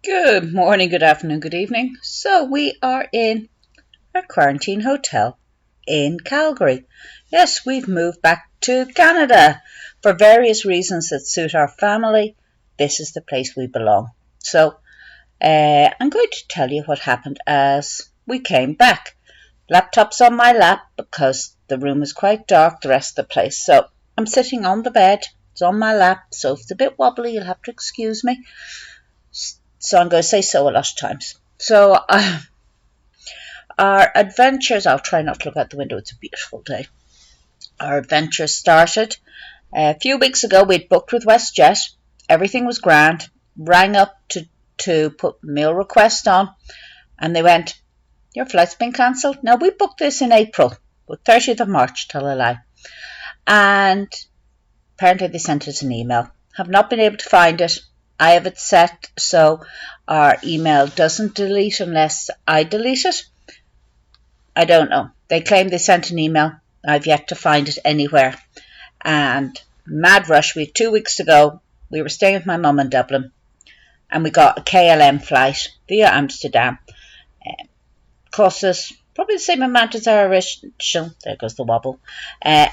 Good morning, good afternoon, good evening. So we are in a quarantine hotel in Calgary. Yes, we've moved back to Canada for various reasons that suit our family. This is the place we belong. So I'm going to tell you what happened as we came back. Laptop's on my lap because the room is quite dark, the rest of the place. So I'm sitting on the bed. It's on my lap, so if it's a bit wobbly, you'll have to excuse me. So I'm going to say so a lot of times. So our adventures, I'll try not to look out the window, it's a beautiful day. Our adventure started a few weeks ago. We'd booked with WestJet. Everything was grand. Rang up to put meal request on, and they went, your flight's been cancelled. Now, we booked this in April, the 30th of March, tell a lie. And apparently they sent us an email. Have not been able to find it. I have it set so our email doesn't delete unless I delete it. I don't know. They claim they sent an email. I've yet to find it anywhere. And mad rush. We had 2 weeks to go. We were staying with my mum in Dublin. And we got a KLM flight via Amsterdam. Cost us probably the same amount as our initial, there goes the wobble,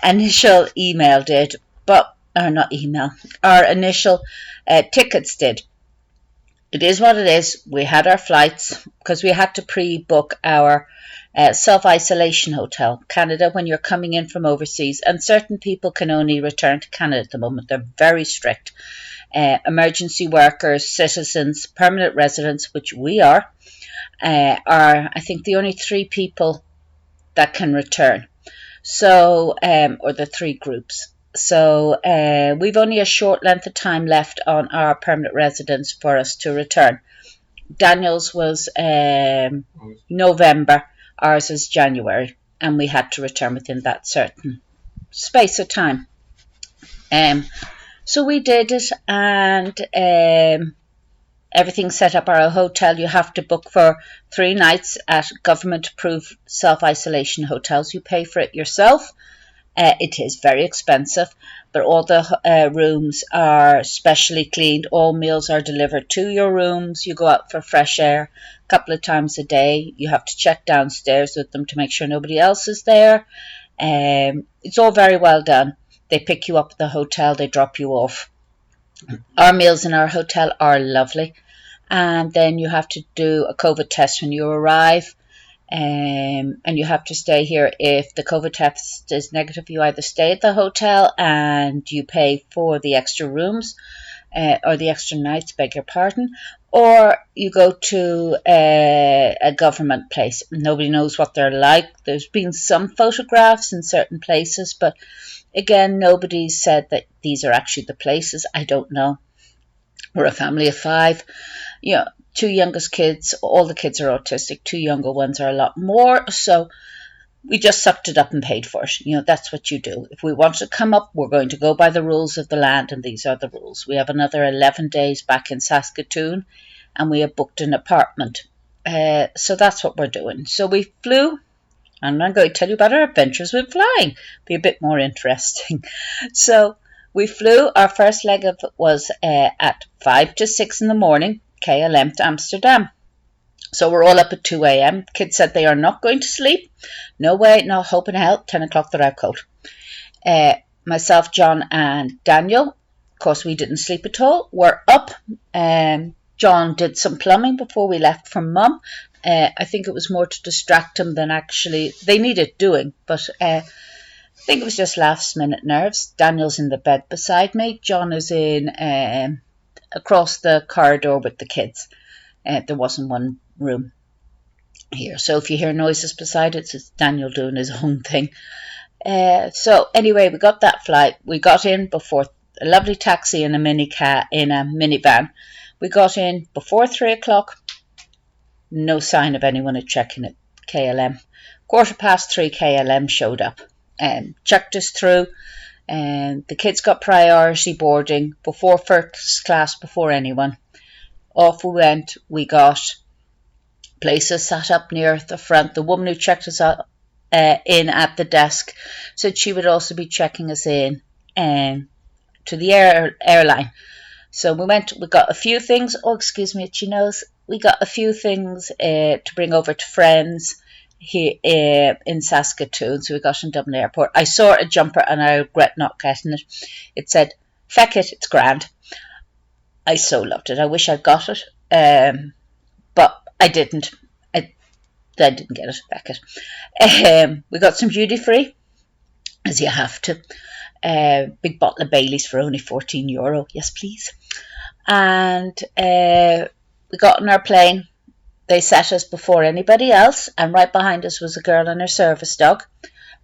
initial email did. But not email, our initial tickets did. It is what it is. We had our flights because we had to pre-book our self-isolation hotel. Canada, when you're coming in from overseas, and certain people can only return to Canada at the moment. They're very strict. Emergency workers, citizens, permanent residents, which we are I think the only 3 people that can return. So, or the 3 groups. So we've only a short length of time left on our permanent residence for us to return. Daniel's was November, ours is January, and we had to return within that certain space of time. So we did it, and everything set up. Our hotel, you have to book for 3 nights at government-approved self-isolation hotels. You pay for it yourself. It is very expensive, but all the rooms are specially cleaned. All meals are delivered to your rooms. You go out for fresh air a couple of times a day. You have to check downstairs with them to make sure nobody else is there. It's all very well done. They pick you up at the hotel. They drop you off. Our meals in our hotel are lovely. And then you have to do a COVID test when you arrive. And you have to stay here. If the COVID test is negative, you either stay at the hotel and you pay for the extra rooms or the extra nights, beg your pardon, or you go to a government place. Nobody knows what they're like. There's been some photographs in certain places, but again, nobody said that these are actually the places. I don't know. We're a family of 5. 2 youngest kids, all the kids are autistic. 2 younger ones are a lot more. So we just sucked it up and paid for it. That's what you do. If we want to come up, we're going to go by the rules of the land, and these are the rules. We have another 11 days back in Saskatoon, and we have booked an apartment. So that's what we're doing. So we flew, and I'm going to tell you about our adventures with flying. Be a bit more interesting. So we flew. Our first leg of it was at 5 to 6 in the morning. KLM to Amsterdam. So we're all up at 2 a.m. Kids said they are not going to sleep. No way, no hope in hell. 10 o'clock they're out cold. Myself, John and Daniel, of course we didn't sleep at all. We're up. John did some plumbing before we left for Mum. I think it was more to distract him than actually, they needed doing, but I think it was just last minute nerves. Daniel's in the bed beside me. John is in across the corridor with the kids. There wasn't one room here. So if you hear noises beside it, it's Daniel doing his own thing. So anyway, we got that flight. We got in before a lovely taxi in a minivan. We got in before 3 o'clock. No sign of anyone at check-in at KLM. 3:15 KLM showed up and checked us through. And the kids got priority boarding before first class, before anyone. Off we went. We got places sat up near the front. The woman who checked us in at the desk said she would also be checking us in to the airline. So we got a few things. Oh, excuse me, itchy nose. We got a few things to bring over to friends here in Saskatoon. So we got in Dublin Airport. I saw a jumper and I regret not getting it. It said, "Feck it, it's grand." I so loved it. I wish I'd got it, but I didn't. I didn't get it. Feck it. We got some duty free, as you have to. Big bottle of Baileys for only €14. Yes, please. And we got on our plane. They sat us before anybody else, and right behind us was a girl and her service dog,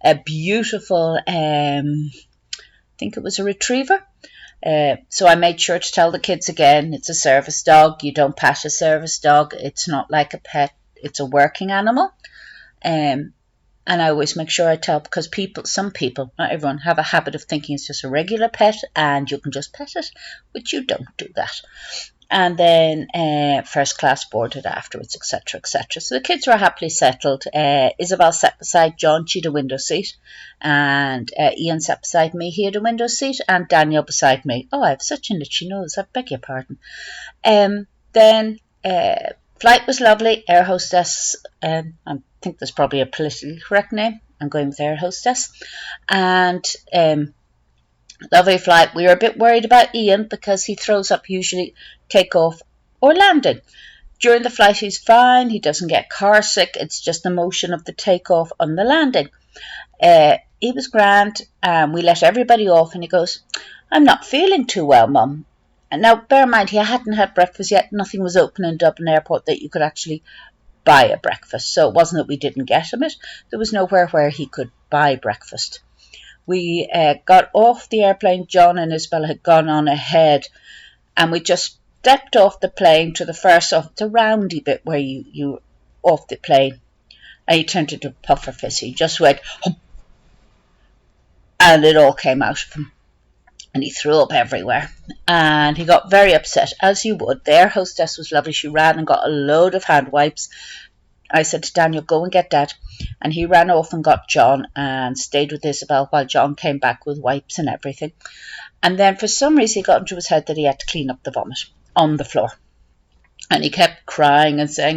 a beautiful, I think it was a retriever. So I made sure to tell the kids again, it's a service dog. You don't pat a service dog. It's not like a pet. It's a working animal. And I always make sure I tell, because some people, not everyone, have a habit of thinking it's just a regular pet and you can just pet it, which you don't do that. And then first class boarded afterwards, etc., etc. So the kids were happily settled. Isabel sat beside John, she had a window seat, and Ian sat beside me, he had a window seat, and Daniel beside me. Oh, I have such an itchy nose, I beg your pardon. Then flight was lovely. Air hostess, I think there's probably a politically correct name. I'm going with air hostess. And lovely flight. We were a bit worried about Ian because he throws up usually takeoff or landing. During the flight he's fine. He doesn't get car sick. It's just the motion of the takeoff and the landing. He was grand. We let everybody off and he goes, "I'm not feeling too well, Mum." And now, bear in mind, he hadn't had breakfast yet. Nothing was open in Dublin Airport that you could actually buy a breakfast. So it wasn't that we didn't get him it. There was nowhere where he could buy breakfast. We got off the airplane. John and Isabel had gone on ahead. And we just stepped off the plane to the first off. It's a roundy bit where you off the plane. And he turned into a puffer fist. He just went, "Hum," and it all came out of him. And he threw up everywhere. And he got very upset, as you would. The air hostess was lovely. She ran and got a load of hand wipes. I said to Daniel, "Go and get Dad." And he ran off and got John and stayed with Isabel while John came back with wipes and everything. And then for some reason he got into his head that he had to clean up the vomit on the floor. And he kept crying and saying,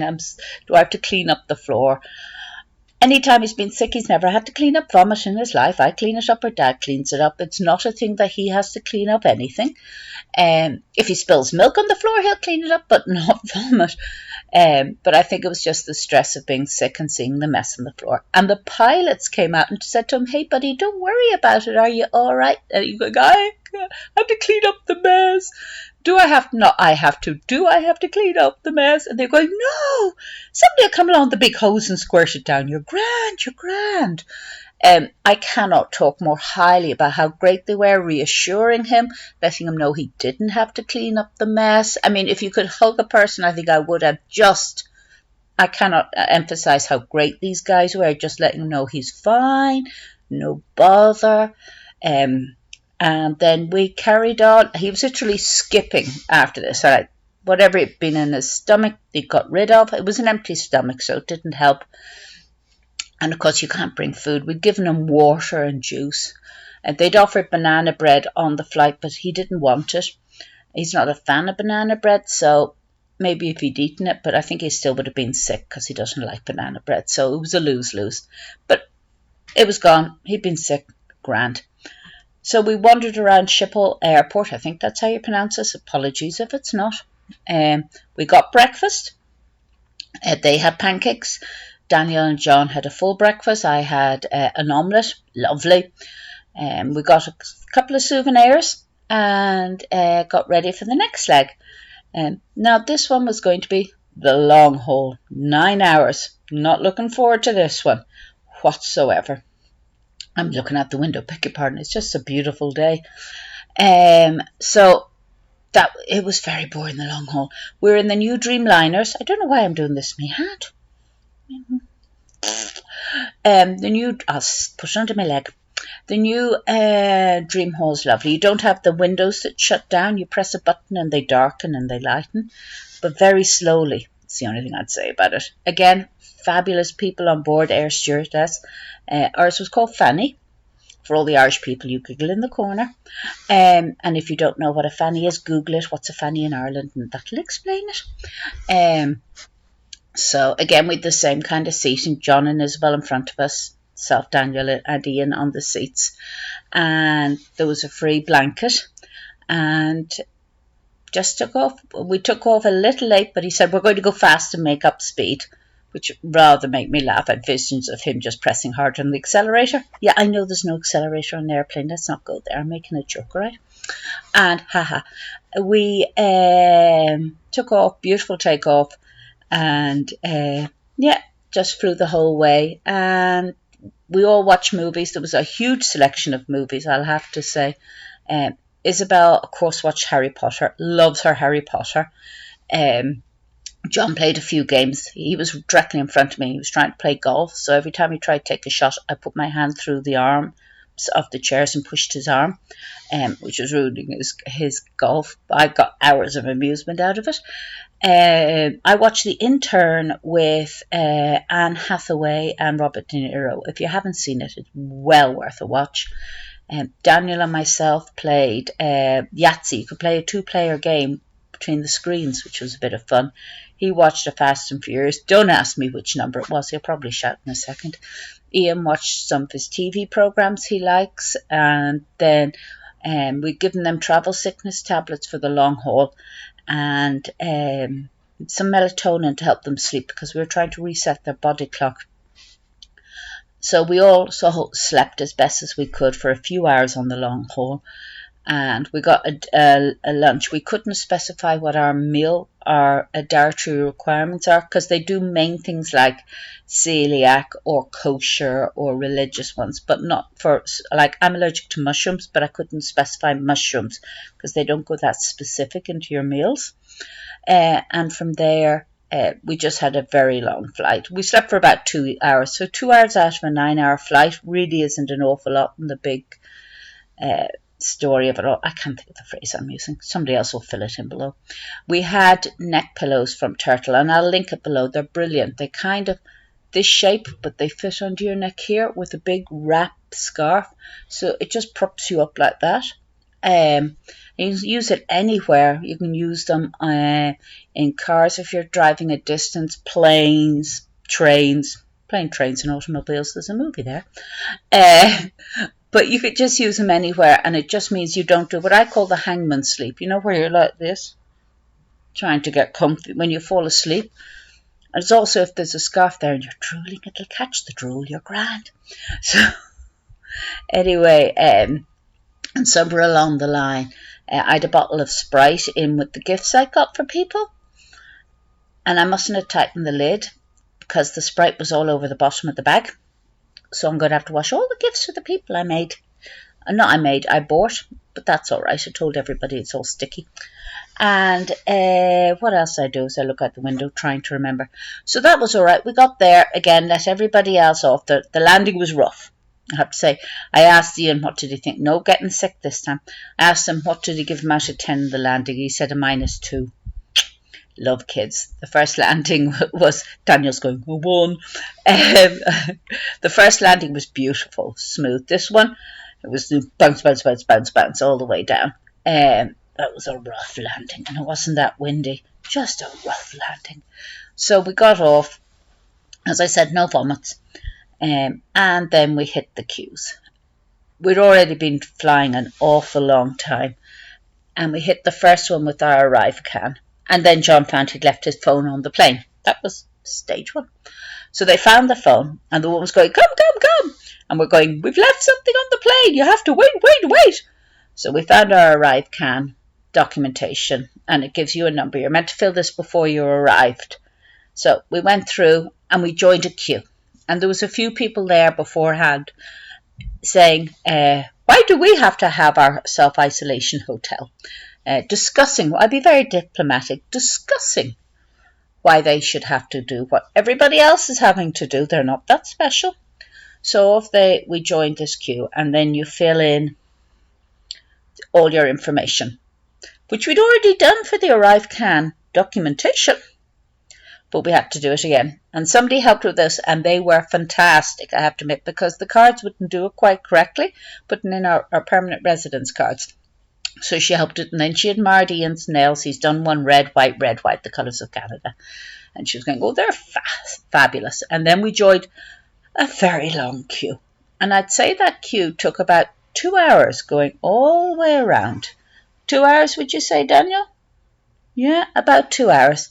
"Do I have to clean up the floor?" Anytime he's been sick, he's never had to clean up vomit in his life. I clean it up or Dad cleans it up. It's not a thing that he has to clean up anything. If he spills milk on the floor, he'll clean it up, but not vomit. But I think it was just the stress of being sick and seeing the mess on the floor. And the pilots came out and said to him, "Hey, buddy, don't worry about it. Are you all right?" And he's going, "I have to clean up the mess." "Do I have to?" "No, I have to." "Do I have to clean up the mess?" And they're going, "No, somebody will come along with the big hose and squirt it down. You're grand, you're grand." I cannot talk more highly about how great they were, reassuring him, letting him know he didn't have to clean up the mess. I mean, if you could hug a person, I think I would have. I cannot emphasize how great these guys were, just letting him know he's fine, no bother. And then we carried on. He was literally skipping after this. Whatever had been in his stomach, he got rid of. It was an empty stomach, so it didn't help. And of course, you can't bring food. We'd given him water and juice. And they'd offered banana bread on the flight, but he didn't want it. He's not a fan of banana bread, so maybe if he'd eaten it, but I think he still would have been sick because he doesn't like banana bread. So it was a lose-lose. But it was gone. He'd been sick. Grand. So we wandered around Schiphol Airport. I think that's how you pronounce this. Apologies if it's not. We got breakfast. They had pancakes. Daniel and John had a full breakfast. I had an omelette. Lovely. We got a couple of souvenirs and got ready for the next leg. Now, this one was going to be the long haul. 9 hours. Not looking forward to this one whatsoever. I'm looking out the window, beg your pardon. It's just a beautiful day. So that it was very boring, the long haul. We're in the new Dreamliners. I don't know why I'm doing this in my hat. I'll push it under my leg. The new Dream Hall is lovely. You don't have the windows that shut down. You press a button and they darken and they lighten, but very slowly. It's the only thing I'd say about it. Again, fabulous people on board, air stewardess. Ours was called Fanny. For all the Irish people, you Google in the corner. And if you don't know what a fanny is, Google it. What's a fanny in Ireland? And that'll explain it. So again, with the same kind of seating, John and Isabel in front of us, self, Daniel and Ian on the seats. And there was a free blanket. And just took off. We took off a little late, but he said, we're going to go fast and make up speed, which rather made me laugh at visions of him just pressing hard on the accelerator. Yeah, I know there's no accelerator on an airplane. Let's not go there. I'm making a joke, right? And we took off, beautiful takeoff, and just flew the whole way. And we all watched movies. There was a huge selection of movies, I'll have to say. Isabel, of course, watched Harry Potter, loves her Harry Potter. John played a few games. He was directly in front of me. He was trying to play golf. So every time he tried to take a shot, I put my hand through the arms of the chairs and pushed his arm, which was ruining his golf. I got hours of amusement out of it. I watched The Intern with Anne Hathaway and Robert De Niro. If you haven't seen it, it's well worth a watch. Daniel and myself played Yahtzee. You could play a 2-player game between the screens, which was a bit of fun. He watched a Fast and Furious. Don't ask me which number it was. He'll probably shout in a second. Ian watched some of his TV programs he likes. And then we'd given them travel sickness tablets for the long haul. And some melatonin to help them sleep, because we were trying to reset their body clock. So we all slept as best as we could for a few hours on the long haul, and we got a lunch. We couldn't specify what our meal, our dietary requirements are, because they do main things like celiac or kosher or religious ones, but not for, like, I'm allergic to mushrooms, but I couldn't specify mushrooms because they don't go that specific into your meals. And from there, we just had a very long flight. We slept for about 2 hours. So 2 hours out of a 9-hour flight really isn't an awful lot in the big story of it all. I can't think of the phrase I'm using. Somebody else will fill it in below. We had neck pillows from Turtle, and I'll link it below. They're brilliant. They kind of this shape, but they fit under your neck here with a big wrap scarf. So it just props you up like that. You can use it anywhere. You can use them in cars if you're driving a distance, planes, trains, trains and automobiles. There's a movie there. But you could just use them anywhere, and it just means you don't do what I call the hangman sleep. You know, where you're like this, trying to get comfy when you fall asleep. And it's also, if there's a scarf there and you're drooling, it'll catch the drool. You're grand. So anyway, and somewhere along the line, I had a bottle of Sprite in with the gifts I got for people, and I mustn't have tightened the lid because the Sprite was all over the bottom of the bag. So I'm going to have to wash all the gifts for the people I made. I bought, but that's all right. I told everybody it's all sticky. And what else I do is I look out the window trying to remember. So that was all right. We got there, again, let everybody else off. The landing was rough, I have to say. I asked Ian, what did he think? No getting sick this time. I asked him, what did he give him out of 10 in the landing? He said a -2. Love kids. The first landing was, Daniel's going, a 1. The first landing was beautiful, smooth. This one, it was bounce, bounce, bounce, bounce, bounce all the way down. That was a rough landing, and it wasn't that windy. Just a rough landing. So we got off. As I said, no vomits. And then we hit the queues. We'd already been flying an awful long time, and we hit the first one with our ArriveCan. And then John found he'd left his phone on the plane. That was stage 1. So they found the phone, and the woman was going, come, come, come. And we're going, we've left something on the plane. You have to wait, wait, wait. So we found our ArriveCan documentation, and it gives you a number. You're meant to fill this before you arrived. So we went through, and we joined a queue. And there was a few people there beforehand saying, why do we have to have our self-isolation hotel? Discussing, I'd be very diplomatic, discussing why they should have to do what everybody else is having to do. They're not that special. So we joined this queue, and then you fill in all your information, which we'd already done for the ArriveCan documentation. but we had to do it again. And somebody helped with this, and they were fantastic, I have to admit, because the cards wouldn't do it quite correctly, putting in our permanent residence cards. So she helped it, and then she admired Ian's nails. He's done one red, white, the colours of Canada. And she was going, oh, they're fabulous. And then we joined a very long queue. And I'd say that queue took about 2 hours going all the way around. 2 hours, would you say, Daniel? Yeah, about 2 hours.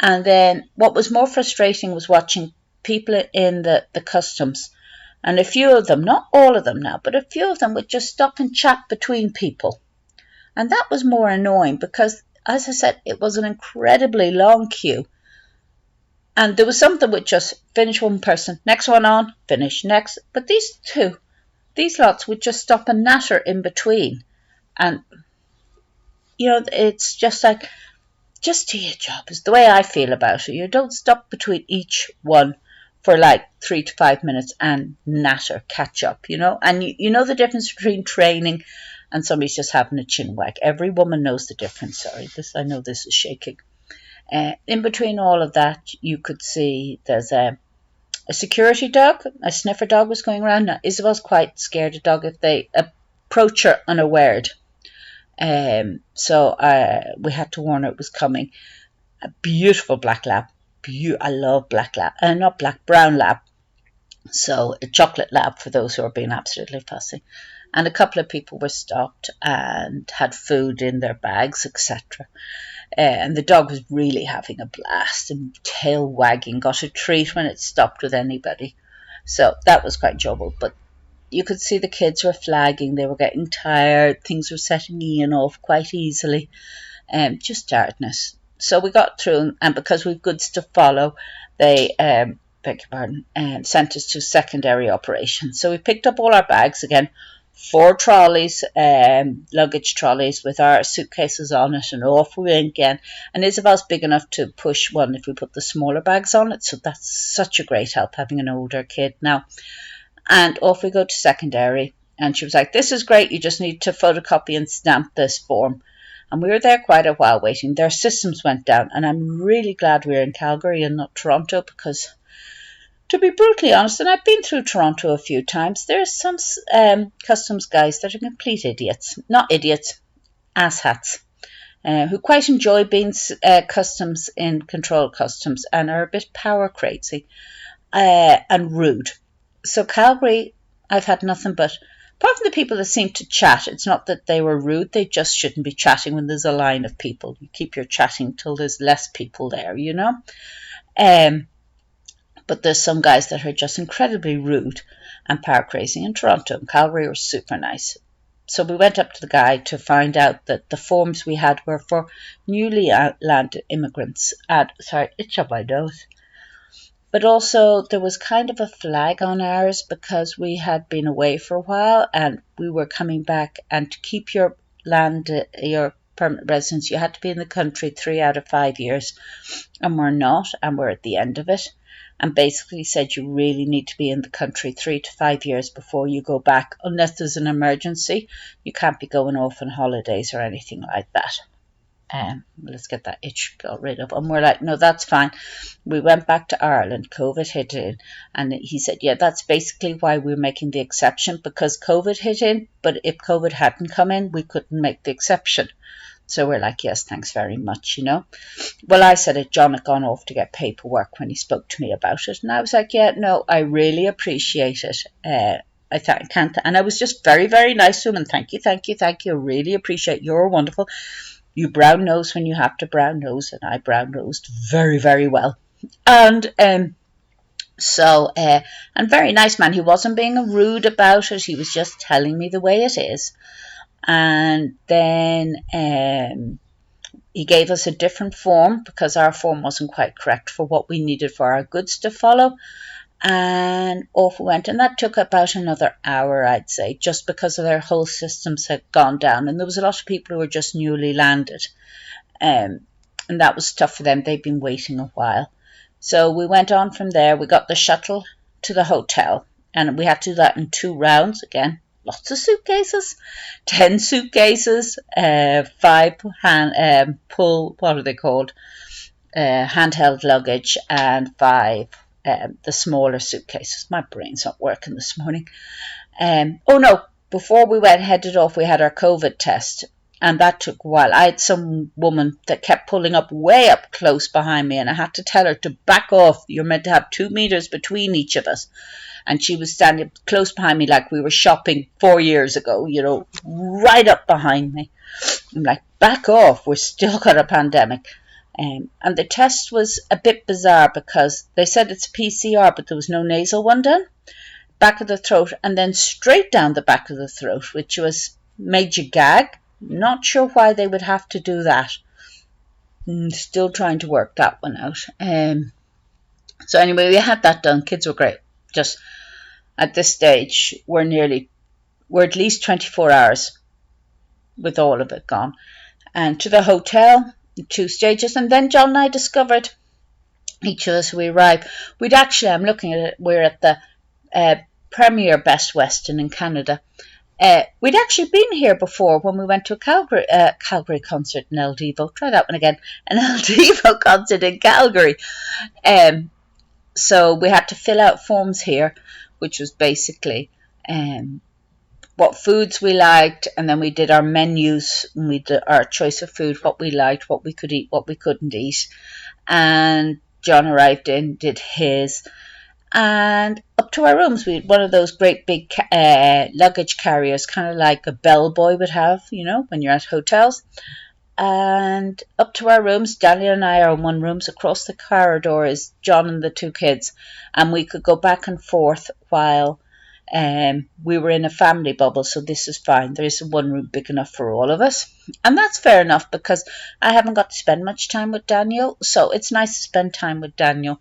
And then what was more frustrating was watching people in the customs. And a few of them, not all of them now, but a few of them would just stop and chat between people. And that was more annoying because, as I said, it was an incredibly long queue. And there was something with just finish one person, next one on, finish, next. But these lots would just stop and natter in between. And, it's just like, just do your job is the way I feel about it. You don't stop between each one for like 3 to 5 minutes and natter, catch up, And you know the difference between training and somebody's just having a chin wag. Every woman knows the difference. Sorry, I know this is shaking. In between all of that, you could see there's a security dog, a sniffer dog was going around. Now, Isabel's quite scared of dog if they approach her unaware. So we had to warn her it was coming. A beautiful black lab. I love black lab. Not black, brown lab. So a chocolate lab for those who are being absolutely fussy. And a couple of people were stopped and had food in their bags, etc. And the dog was really having a blast and tail wagging, got a treat when it stopped with anybody. So that was quite enjoyable. But you could see the kids were flagging. They were getting tired. Things were setting Ian off quite easily. Just tiredness. So we got through, and because we've goods to follow, they sent us to secondary operations. So we picked up all our bags again, 4 trolleys, luggage trolleys with our suitcases on it, and off we went again. And Isabel's big enough to push one if we put the smaller bags on it, so that's such a great help having an older kid now. And off we go to secondary, and she was like, this is great, you just need to photocopy and stamp this form. And we were there quite a while waiting. Their systems went down, and I'm really glad we were in Calgary and not Toronto, because to be brutally honest, and I've been through Toronto a few times, there's some customs guys that are complete idiots. Not idiots, asshats, who quite enjoy being customs in control customs and are a bit power crazy and rude. So Calgary, I've had nothing but, apart from the people that seem to chat, it's not that they were rude, they just shouldn't be chatting when there's a line of people. You keep your chatting till there's less people there, But there's some guys that are just incredibly rude and power crazy in Toronto. And Calgary were super nice. So we went up to the guy to find out that the forms we had were for newly landed immigrants. Sorry, itch up my nose. But also there was kind of a flag on ours because we had been away for a while and we were coming back. And to keep your permanent residence, you had to be in the country 3 out of 5 years. And we're not, and we're at the end of it. And basically said you really need to be in the country 3 to 5 years before you go back, unless there's an emergency. You can't be going off on holidays or anything like that. Let's get that itch got rid of. And we're like, no, that's fine. We went back to Ireland. COVID hit in. And he said, yeah, that's basically why we're making the exception, because COVID hit in. But if COVID hadn't come in, we couldn't make the exception. So we're like, yes, thanks very much, Well, I said it, John had gone off to get paperwork when he spoke to me about it. And I was like, yeah, no, I really appreciate it. I can't. And I was just very, very nice to him. And thank you. Really appreciate. You're wonderful. You brown nose when you have to brown nose. And I brown nosed very, very well. And and very nice man. He wasn't being rude about it. He was just telling me the way it is. And then he gave us a different form because our form wasn't quite correct for what we needed for our goods to follow. And off we went. And that took about another hour, I'd say, just because of their whole systems had gone down. And there was a lot of people who were just newly landed. And that was tough for them. They'd been waiting a while. So we went on from there. We got the shuttle to the hotel. And we had to do that in 2 rounds again. Lots of suitcases, 10 suitcases, 5 pull, what are they called? handheld luggage and 5 the smaller suitcases. My brain's not working this morning. Oh no, before we headed off, we had our COVID test, and that took a while. I had some woman that kept pulling up way up close behind me, and I had to tell her to back off. You're meant to have 2 meters between each of us. And she was standing close behind me like we were shopping 4 years ago, right up behind me. I'm like, back off, we're still got a pandemic. And the test was a bit bizarre because they said it's PCR, but there was no nasal one done. Back of the throat, and then straight down the back of the throat, which made you gag. Not sure why they would have to do that. Still trying to work that one out. So anyway, we had that done. Kids were great. Just at this stage, we're at least 24 hours with all of it gone. And to the hotel, 2 stages, and then John and I discovered each of us, we arrived. I'm looking at it, we're at the Premier Best Western in Canada. We'd actually been here before when we went to a Calgary concert in El Divo. Try that one again. An El Divo concert in Calgary. So we had to fill out forms here, which was basically what foods we liked, and then we did our menus, and we did our choice of food, what we liked, what we could eat, what we couldn't eat. And John arrived in, did his, and up to our rooms. We had one of those great big luggage carriers, kind of like a bellboy would have, when you're at hotels. And up to our rooms. Daniel and I are in one room. Across the corridor is John and the 2 kids, and we could go back and forth while we were in a family bubble, so this is fine. There is one room big enough for all of us, and that's fair enough because I haven't got to spend much time with Daniel, so it's nice to spend time with Daniel.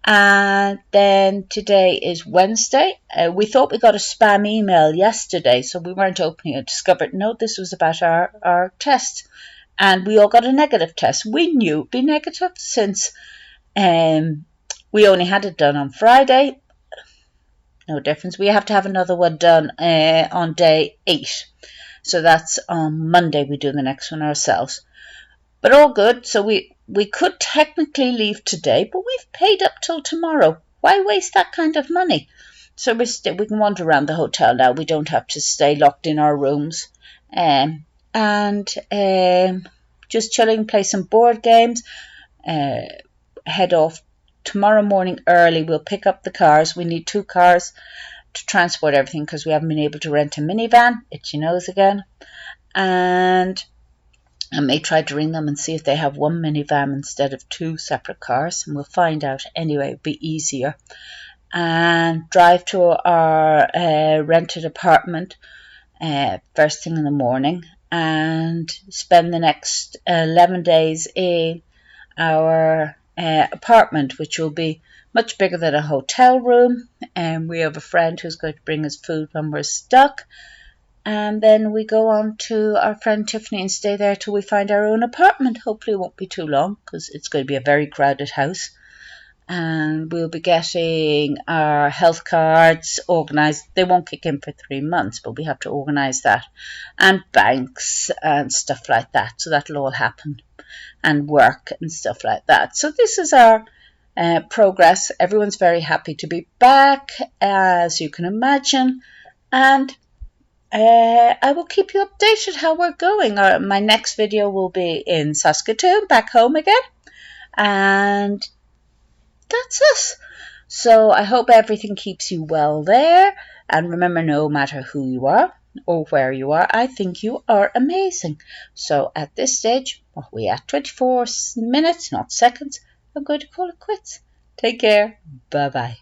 And then today is Wednesday. We thought we got a spam email yesterday, so we weren't opening it. Discovered, no, this was about our test, and we all got a negative test. We knew it'd be negative since we only had it done on Friday. No difference. We have to have another one done on day 8. So that's on Monday. We do the next one ourselves. But all good. So we could technically leave today, but we've paid up till tomorrow. Why waste that kind of money? So we can wander around the hotel now. We don't have to stay locked in our rooms. And just chilling, play some board games, head off tomorrow morning early. We'll pick up the cars. We need 2 cars to transport everything because we haven't been able to rent a minivan. Itchy nose again. And I may try to ring them and see if they have 1 minivan instead of 2 separate cars, and we'll find out anyway. It'll be easier. And drive to our rented apartment first thing in the morning, and spend the next 11 days in our apartment, which will be much bigger than a hotel room. And we have a friend who's going to bring us food when we're stuck. And then we go on to our friend Tiffany and stay there till we find our own apartment. Hopefully it won't be too long because it's going to be a very crowded house. And we'll be getting our health cards organised. They won't kick in for 3 months, but we have to organise that. And banks and stuff like that. So that'll all happen. And work and stuff like that. So this is our progress. Everyone's very happy to be back, as you can imagine. And I will keep you updated how we're going. My next video will be in Saskatoon, back home again. And that's us. So I hope everything keeps you well there. And remember, no matter who you are or where you are, I think you are amazing. So at this stage, we are at 24 minutes, not seconds. I'm going to call it quits. Take care. Bye-bye.